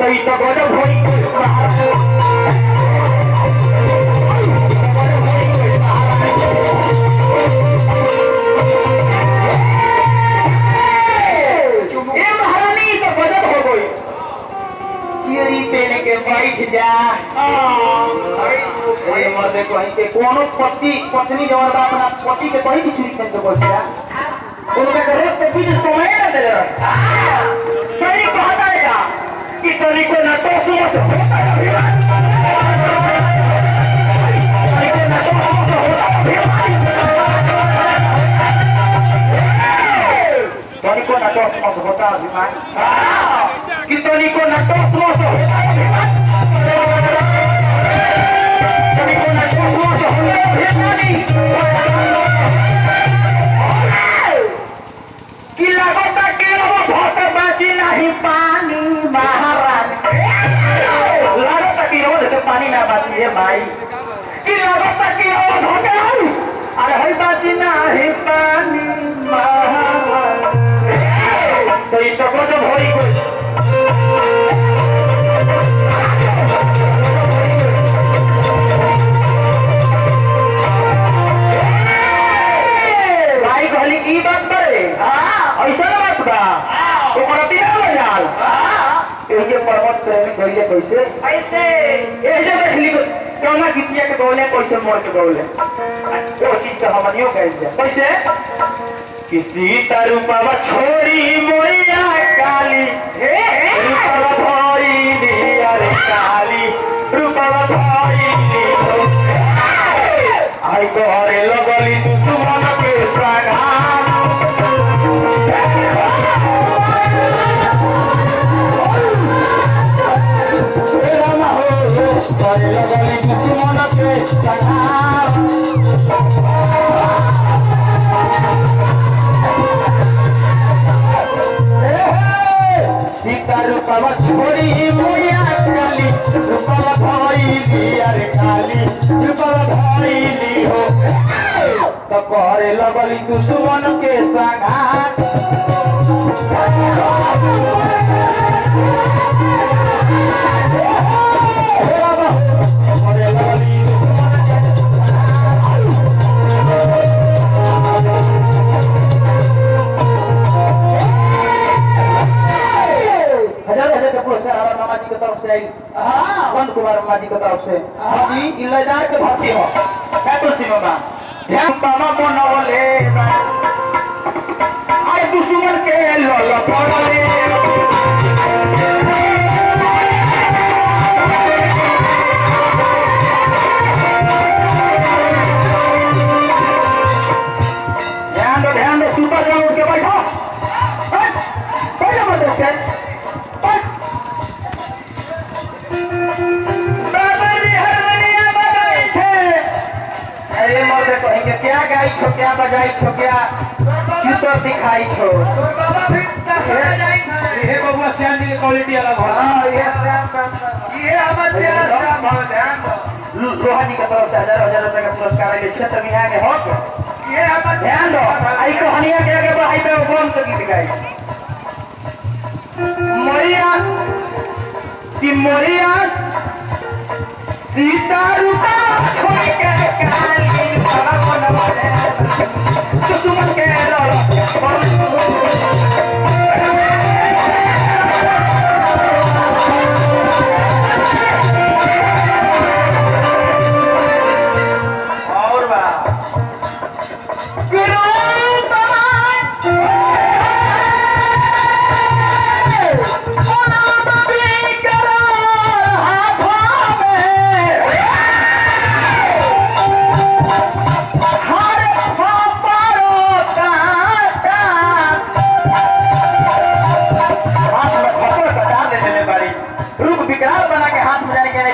तो ई तो गजब होई देने के बैठ जा मर्दे कहीं के कोनो पत्नी जवन बा अपना पति के कहीं भी चुरी कर के बैठ जा उनका रोज के बीच समय न दे सही कहता है का कि तरीको ना तो सुनो से होता है तरीको ना तो सुनो से होता अभिमान कि तरीको ना तो सुनो से कि लगता कि बहुत बाजी नहीं पानी महाराज लगता कि रोज पानी ना बाजी है भाई कि लगता कि हो गया अरे हई बाजी नहीं पानी महाराज तो ये तो गजब होई कोई की बात करे ऐसा ना बात बा तो करती ना मजाल ये पर्वत प्रेमी कहिए कैसे ऐसे ऐसे देख ली कौना गीतिया के बोले कैसे मोर के बोले वो चीज तो हमनियो कह जा कैसे किसी तरूपवा छोड़ी मोरिया काली रूपवा भई दिया रे काली रूपवा भई आई तोरे लगली दुश्मन के संगा रूपवा छोड़ी मोया काली रूपवा भइली अरे काली रूपवा भइली हो तो करे लगली दुश्मन के संघात कुमार माजी की तरफ से जी इलाजार के भर्ती हो क्या तो सिनेमा ध्यान पामा बनवले आई दुश्मन के लल पड़ले ध्यान दो सुपर जाओ उठ के बैठो बैठो मत से कहेंगे क्या गाई छो क्या बजाई छो क्या चित्र दिखाई छो ये बबुआ श्याम जी की क्वालिटी अलग हो ये हमारे लोहा जी की तरफ से 1000 रुपए का पुरस्कार है क्षेत्र में आगे हो ये हमारे ध्यान दो आई कहानियां के आगे बढ़ाई पे कौन तो गीत गाई मोरिया कि मोरिया सीता रूपा छोड़ के काली दुश्मन के